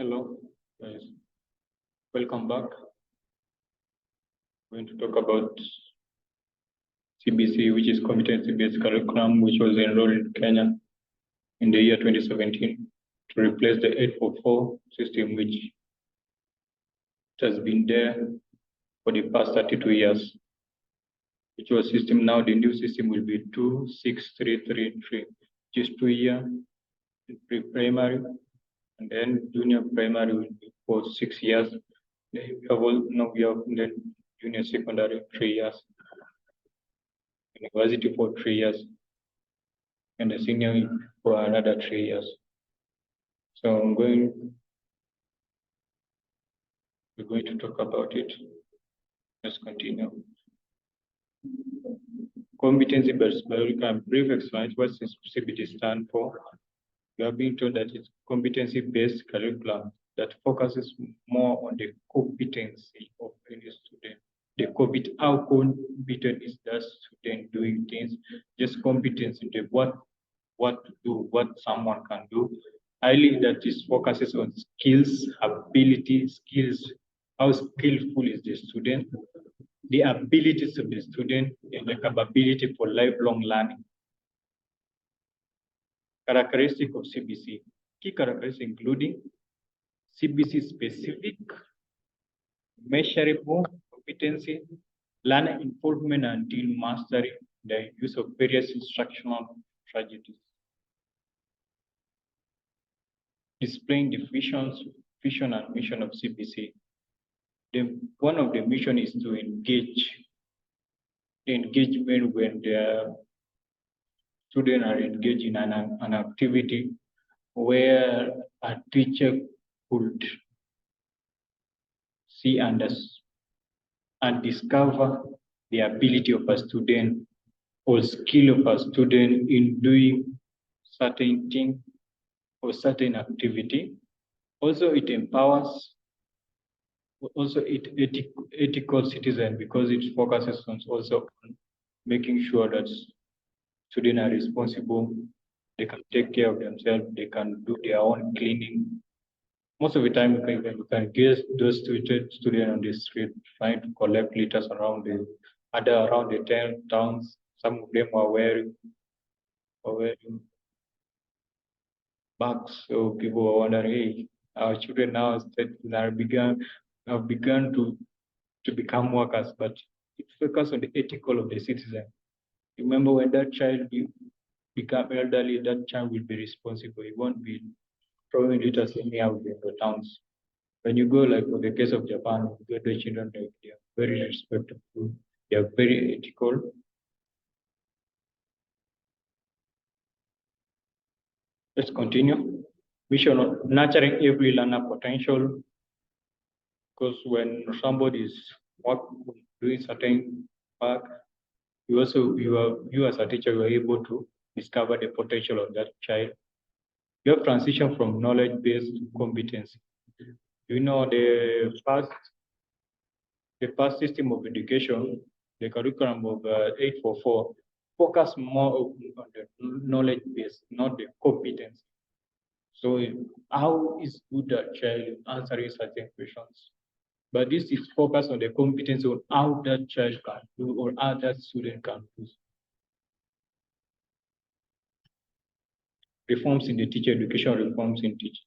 Hello, guys. Welcome back. We're going to talk about CBC, which is competency-based curriculum, which was enrolled in Kenya in the year 2017 to replace the 844 system, which has been there for the past 32 years. Which was system now, the new system will be 26333, which is 2 year pre-primary, and then junior primary will be for 6 years. We have then junior secondary 3 years, university for 3 years, and the senior for another 3 years. So we're going to talk about it. Let's continue. Competency-based curriculum. Brief explanation what CBT stands for. We are being told that it's competency-based curriculum that focuses more on the competency of any student. How competent is that student doing things? Just competence in the what to do, what someone can do. Highly that is focuses on skills, ability, skills. How skillful is the student? The abilities of the student and the capability for lifelong learning. Characteristic of CBC. Key characteristics including CBC specific, measurable competency, learner involvement until mastery, the use of various instructional strategies. Displaying the vision and mission of CBC. One of the mission is to engage. The engagement when the students are engaged in an activity where a teacher could see and discover the ability of a student or skill of a student in doing certain thing or certain activity. Also, it empowers. Also, it ethical citizen because it focuses on also on making sure that students are responsible. They can take care of themselves. They can do their own cleaning. Most of the time, you can get those students on the street trying to collect litters around the 10 towns. Some of them are wearing bags. So people are wondering, hey, our children now have begun to become workers, but it focuses on the ethical of the citizen. Remember, when that child become elderly, that child will be responsible. He won't be throwing litters anyhow in the towns. When you go, like for the case of Japan, you get the children, they are very respectful, they are very ethical. Let's continue. Mission of nurturing every learner potential. Because when somebody is doing certain work, you as a teacher, you are able to discover the potential of that child. You have transition from knowledge-based to competency. You know, the past system of education, the curriculum of 844, focus more on the knowledge-based, not the competence. So how is good a child answering certain questions? But this is focused on the competence of how that child can do or how that student can do. Reforms in the teacher education, reforms in teacher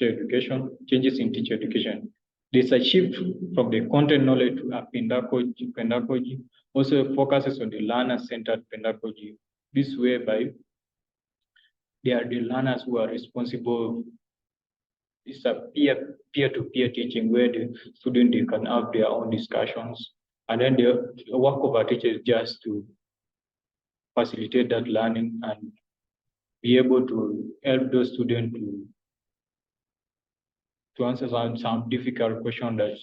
education, changes in teacher education. There's a shift from the content knowledge to a pedagogy. Also focuses on the learner-centered pedagogy. This whereby they are the learners who are responsible. It's a peer-to-peer teaching where the student they can have their own discussions, and then the work of a teacher is just to facilitate that learning and be able to help those students to answer some difficult questions. That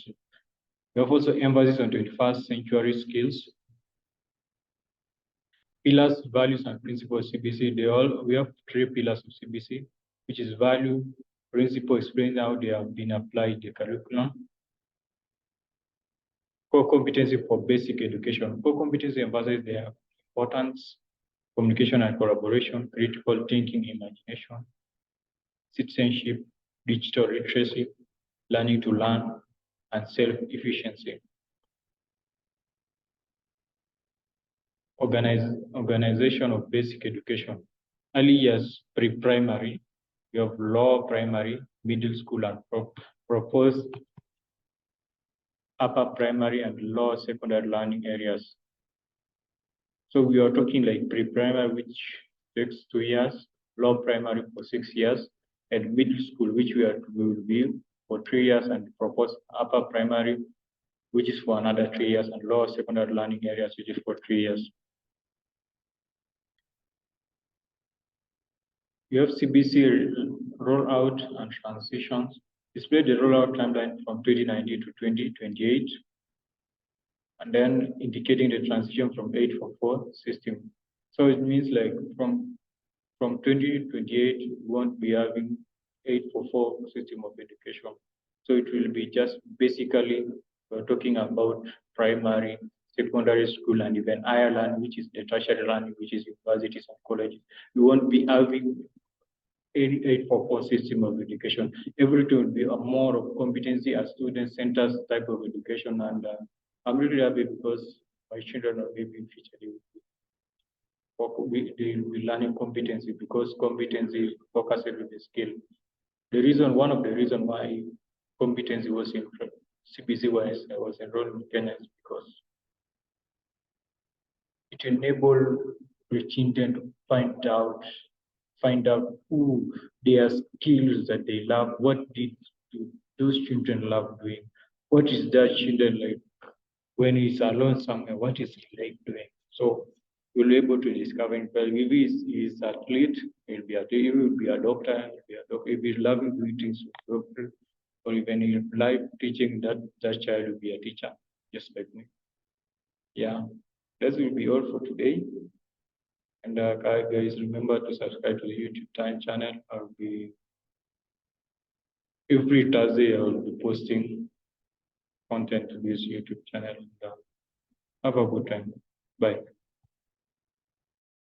we have also emphasis on 21st century skills. Pillars, values, and principles of CBC. We have 3 pillars of CBC, which is value, principle, explain how they have been applied in the curriculum. Core competency for basic education. Core competency emphasizes their importance, communication and collaboration, critical thinking, imagination. citizenship, digital literacy, learning to learn, and self-efficiency. Organization of basic education. Early years, pre-primary, you have lower primary, middle school, and proposed upper primary and lower secondary learning areas. So we are talking like pre-primary, which takes 2 years, lower primary for 6 years, and middle school, which we will be for 3 years, and proposed upper primary, which is for another 3 years, and lower secondary learning areas, which is for 3 years. You have CBC rollout and transitions. Display the rollout timeline from 2019 to 2028, and then indicating the transition from 844 system. So it means like from 2028, we won't be having 844 system of education. So it will be just basically, we're talking about primary, secondary school, and even higher learning, which is the tertiary learning, which is universities and colleges. We won't be having 844 system of education. Everything will be a more of competency and student centers type of education. And I'm really happy because my children are maybe in future they will be learning competency, because competency focuses with the skill. One of the reasons why competency was in CBC wise I was enrolled in Kenya is because it enabled the children to find out who their skills that they love, what did those children love doing, what is that children like when he's alone somewhere, what is he like doing. So you'll be able to discover if he's an athlete, he will be a doctor, if he's loving doing things with doctor, or even in life teaching, that child will be a teacher, just like me. Yeah, that will be all for today. And guys, remember to subscribe to the YouTube channel. I'll be every Thursday. I'll be posting content to this YouTube channel. Have a good time. Bye.